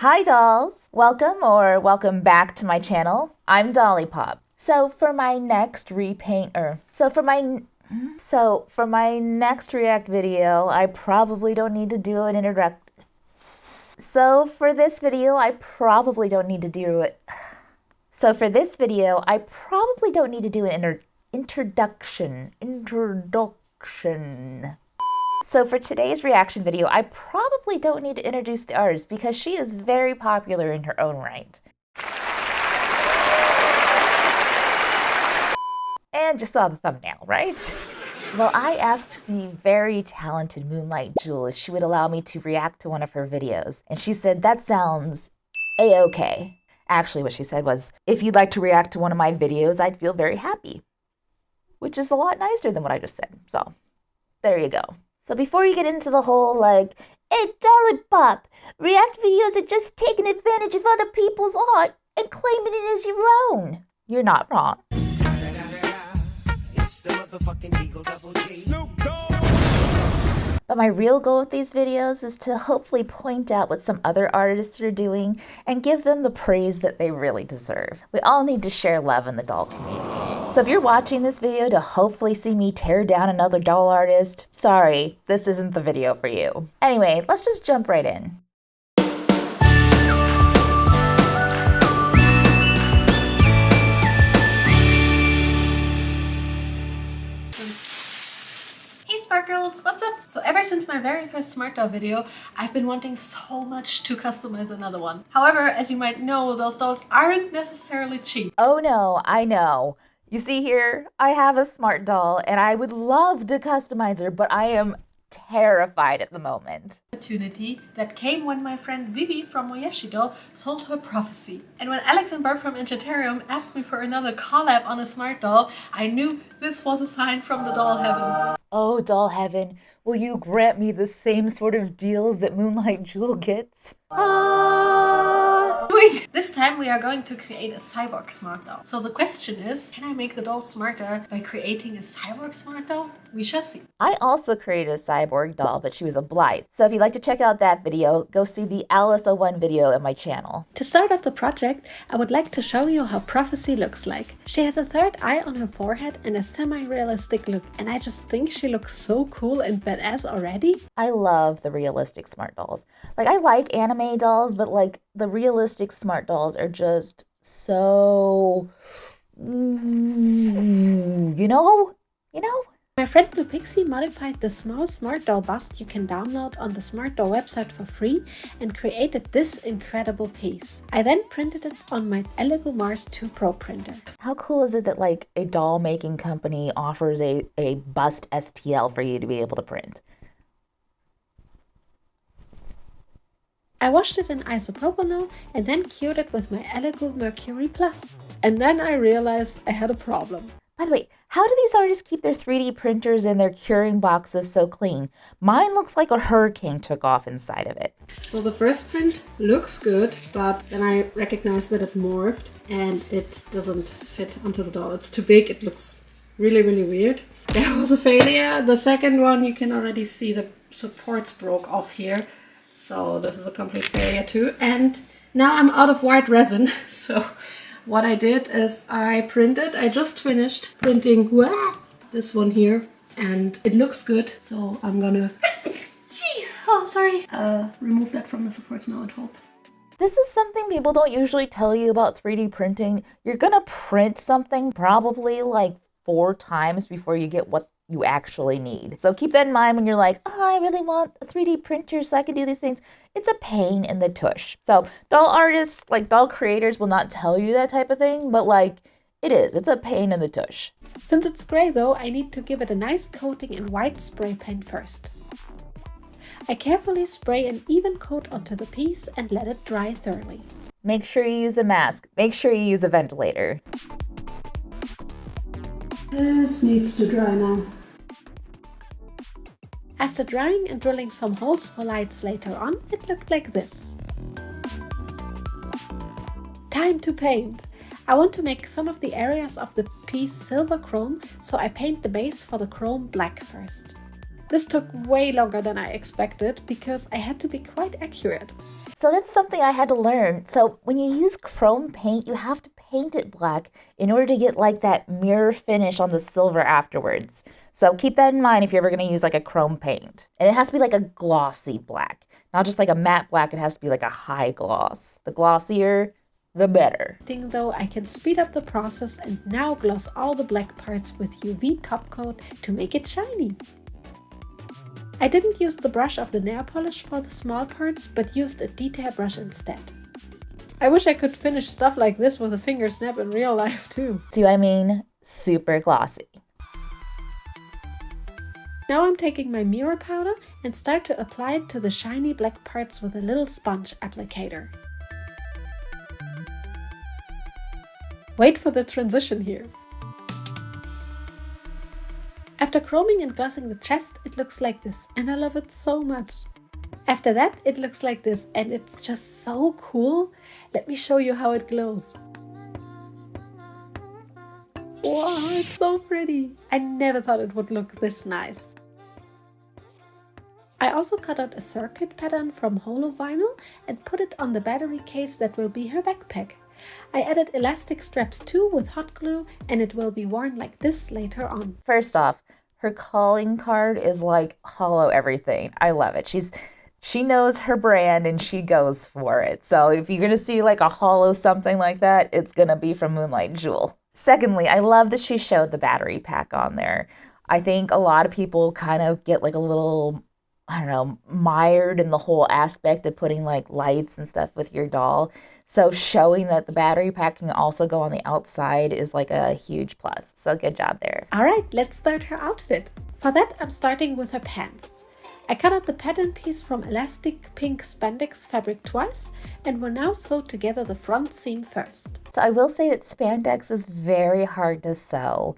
Hi dolls! Welcome back to my channel. I'm DollyPop. So for my next next react video, I probably don't need to do an introduction. So for this video, I probably don't need to do an introduction. So for today's reaction video, I probably don't need to introduce the artist because she is very popular in her own right. And just saw the thumbnail, right? Well, I asked the very talented Moonlight Jewel if she would allow me to react to one of her videos, and she said, that sounds a-okay. Actually, what she said was, if you'd like to react to one of my videos, I'd feel very happy. Which is a lot nicer than what I just said, so there you go. So before you get into the whole hey DollyPop, react videos are just taking advantage of other people's art and claiming it as your own. You're not wrong. But my real goal with these videos is to hopefully point out what some other artists are doing and give them the praise that they really deserve. We all need to share love in the doll community. So if you're watching this video to hopefully see me tear down another doll artist, sorry, this isn't the video for you. Anyway, let's just jump right in. Sparkles, what's up? So ever since my very first smart doll video, I've been wanting so much to customize another one. However, as you might know, those dolls aren't necessarily cheap. Oh no, I know. You see here, I have a smart doll and I would love to customize her, but I am terrified at the moment. Opportunity that came when my friend Vivi from Moyeshi Doll sold her Prophecy. And when Alex and Bert from Enchaterium asked me for another collab on a smart doll, I knew this was a sign from the doll heavens. Oh, doll heaven, will you grant me the same sort of deals that Moonlight Jewel gets? This time we are going to create a cyborg smart doll. So the question is, can I make the doll smarter by creating a cyborg smart doll? We shall see. I also created a cyborg doll, but she was a Blythe. So if you'd like to check out that video, go see the Alice 01 video on my channel. To start off the project, I would like to show you how Prophecy looks like. She has a third eye on her forehead and a semi-realistic look, and I just think she looks so cool and badass already. I love the realistic smart dolls. I like anime dolls, but the realistic smart dolls are just so, you know? My friend Blue Pixie modified the small smart doll bust you can download on the smart doll website for free and created this incredible piece. I then printed it on my Elegoo Mars 2 Pro printer. How cool is it that a doll making company offers a bust STL for you to be able to print? I washed it in isopropanol and then cured it with my Elegoo Mercury Plus. And then I realized I had a problem. By the way, how do these artists keep their 3D printers and their curing boxes so clean? Mine looks like a hurricane took off inside of it. So the first print looks good, but then I recognized that it morphed and it doesn't fit onto the doll. It's too big, it looks really, really weird. That was a failure. The second one, you can already see the supports broke off here. So this is a complete failure too. And now I'm out of white resin, so what I did is I just finished printing this one here and it looks good. So I'm gonna, remove that from the supports now at home. This is something people don't usually tell you about 3D printing. You're gonna print something probably 4 times before you get what you actually need. So keep that in mind when you're like, oh, I really want a 3D printer so I can do these things. It's a pain in the tush. So doll artists, doll creators will not tell you that type of thing, but it is. It's a pain in the tush. Since it's gray though, I need to give it a nice coating in white spray paint first. I carefully spray an even coat onto the piece and let it dry thoroughly. Make sure you use a mask. Make sure you use a ventilator. This needs to dry now. After drying and drilling some holes for lights later on, it looked like this. Time to paint! I want to make some of the areas of the piece silver chrome, so I paint the base for the chrome black first. This took way longer than I expected because I had to be quite accurate. So that's something I had to learn. So when you use chrome paint, you have to paint it black in order to get like that mirror finish on the silver afterwards. So keep that in mind if you're ever going to use like a chrome paint. And it has to be like a glossy black, not just like a matte black. It has to be like a high gloss. The glossier, the better. Though I can speed up the process and now gloss all the black parts with UV top coat to make it shiny. I didn't use the brush of the nail polish for the small parts, but used a detail brush instead. I wish I could finish stuff like this with a finger snap in real life too. See what I mean? Super glossy. Now I'm taking my mirror powder and start to apply it to the shiny black parts with a little sponge applicator. Wait for the transition here. After chroming and glossing the chest, it looks like this, and I love it so much. After that, it looks like this, and it's just so cool. Let me show you how it glows. Wow, it's so pretty. I never thought it would look this nice. I also cut out a circuit pattern from holo vinyl and put it on the battery case that will be her backpack. I added elastic straps too with hot glue, and it will be worn like this later on. First off, her calling card is like holo everything. I love it. She knows her brand and she goes for it. So if you're going to see like a holo something like that, it's going to be from Moonlight Jewel. Secondly, I love that she showed the battery pack on there. I think a lot of people kind of get like a little, I don't know, mired in the whole aspect of putting like lights and stuff with your doll. So showing that the battery pack can also go on the outside is like a huge plus. So good job there. All right, let's start her outfit. For that, I'm starting with her pants. I cut out the pattern piece from elastic pink spandex fabric twice and will now sew together the front seam first. So I will say that spandex is very hard to sew.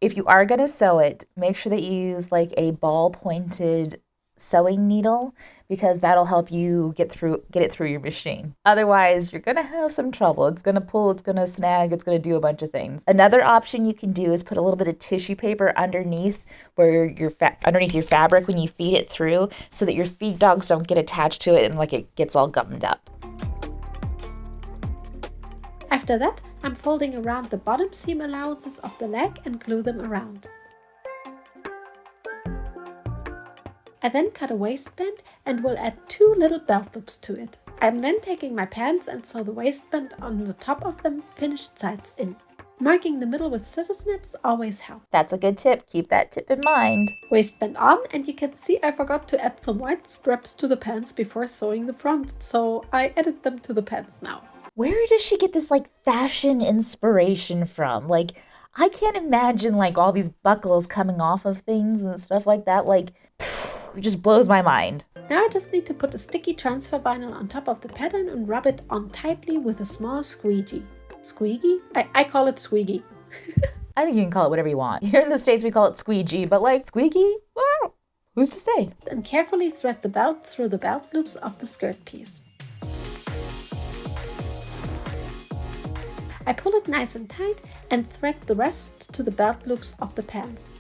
If you are going to sew it, make sure that you use like a ball-pointed sewing needle, because that'll help you get it through your machine. Otherwise, you're gonna have some trouble. It's gonna pull, it's gonna snag, it's gonna do a bunch of things. Another option you can do is put a little bit of tissue paper underneath underneath your fabric when you feed it through, so that your feed dogs don't get attached to it and like it gets all gummed up. After that, I'm folding around the bottom seam allowances of the leg and glue them around. I then cut a waistband and will add 2 little belt loops to it. I'm then taking my pants and sew the waistband on the top of them finished sides in. Marking the middle with scissor snaps always helps. That's a good tip. Keep that tip in mind. Waistband on, and you can see I forgot to add some white straps to the pants before sewing the front, so I added them to the pants now. Where does she get this like fashion inspiration from? Like, I can't imagine like all these buckles coming off of things and stuff like that. Like, it just blows my mind. Now I just need to put a sticky transfer vinyl on top of the pattern and rub it on tightly with a small squeegee. Squeegee? I call it squeegee. I think you can call it whatever you want. Here in the States we call it squeegee, but like squeaky? Well, who's to say? And carefully thread the belt through the belt loops of the skirt piece. I pull it nice and tight and thread the rest to the belt loops of the pants.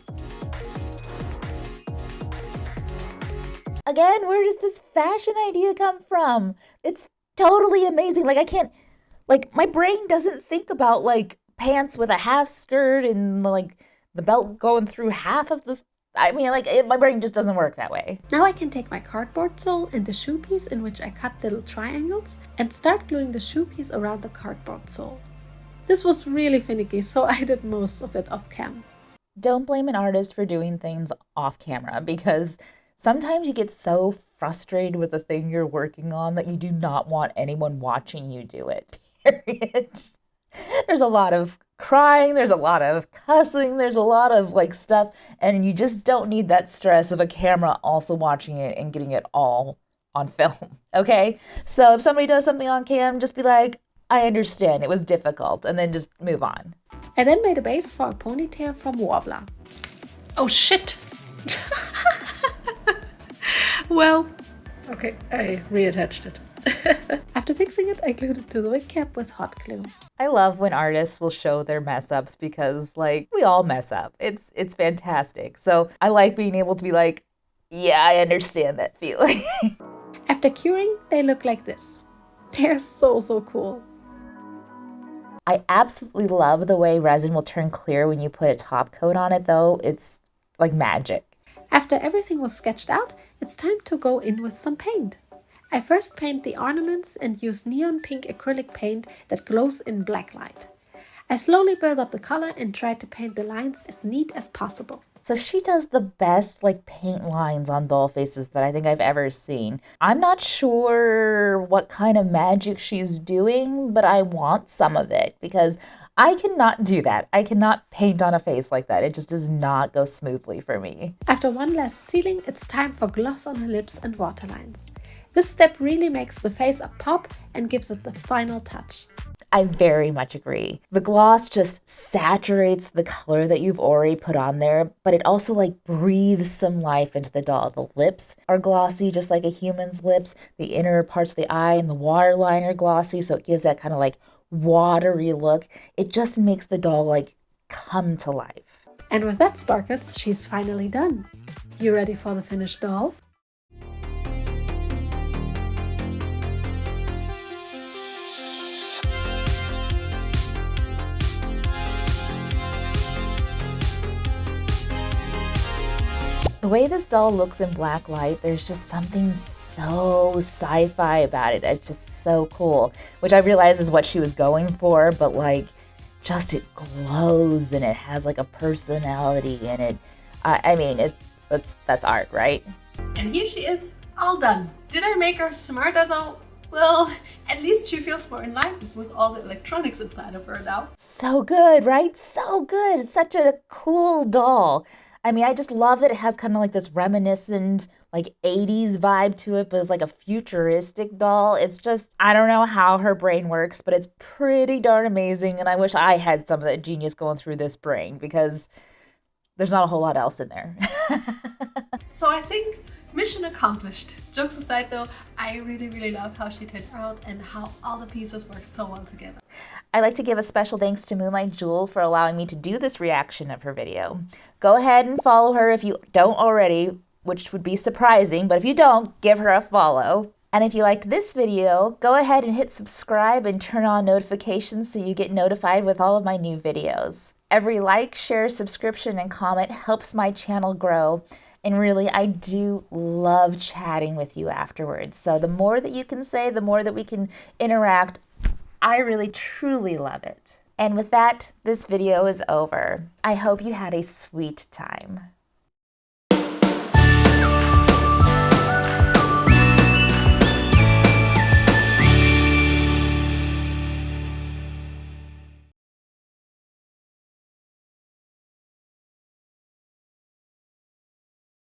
Again, where does this fashion idea come from? It's totally amazing. Like, I can't, like, my brain doesn't think about, like, pants with a half skirt and, like, the belt going through half of the, I mean, like, my brain just doesn't work that way. Now I can take my cardboard sole and the shoe piece in which I cut little triangles and start gluing the shoe piece around the cardboard sole. This was really finicky, so I did most of it off cam. Don't blame an artist for doing things off camera, because sometimes you get so frustrated with the thing you're working on that you do not want anyone watching you do it, period. There's a lot of crying, there's a lot of cussing, there's a lot of like stuff, and you just don't need that stress of a camera also watching it and getting it all on film, okay? So if somebody does something on cam, just be like, I understand, it was difficult, and then just move on. I then made a base for a ponytail from Warbler. Oh shit! Well, okay, I reattached it. After fixing it, I glued it to the wig cap with hot glue. I love when artists will show their mess ups, because like we all mess up. It's fantastic. So I like being able to be like, yeah, I understand that feeling. After curing, they look like this. They're so cool. I absolutely love the way resin will turn clear when you put a top coat on it though. It's like magic. After everything was sketched out, it's time to go in with some paint. I first paint the ornaments and use neon pink acrylic paint that glows in black light. I slowly build up the color and try to paint the lines as neat as possible. So she does the best like paint lines on doll faces that I think I've ever seen. I'm not sure what kind of magic she's doing, but I want some of it because I cannot do that. I cannot paint on a face like that. It just does not go smoothly for me. After one last sealing, it's time for gloss on her lips and waterlines. This step really makes the face a pop and gives it the final touch. I very much agree. The gloss just saturates the color that you've already put on there, but it also like breathes some life into the doll. The lips are glossy, just like a human's lips. The inner parts of the eye and the waterline are glossy, so it gives that kind of like watery look. It just makes the doll like come to life. And with that, Sparkles, she's finally done. You ready for the finished doll? The way this doll looks in black light, there's just something so sci-fi about it. It's just so cool, which I realize is what she was going for, but like just it glows and it has like a personality in it. I mean, that's art, right? And here she is, all done. Did I make her smarter though? Well, at least she feels more enlightened with all the electronics inside of her now. So good, right? So good. It's such a cool doll. I mean, I just love that it has kind of like this reminiscent, like 80s vibe to it, but it's like a futuristic doll. It's just, I don't know how her brain works, but it's pretty darn amazing. And I wish I had some of that genius going through this brain because there's not a whole lot else in there. So I think mission accomplished. Jokes aside though, I really love how she turned out and how all the pieces work so well together. I'd like to give a special thanks to Moonlight Jewel for allowing me to do this reaction of her video. Go ahead and follow her if you don't already, which would be surprising, but if you don't, give her a follow. And if you liked this video, go ahead and hit subscribe and turn on notifications so you get notified with all of my new videos. Every like, share, subscription, and comment helps my channel grow. And really, I do love chatting with you afterwards. So the more that you can say, the more that we can interact. I really, truly love it. And with that, this video is over. I hope you had a sweet time.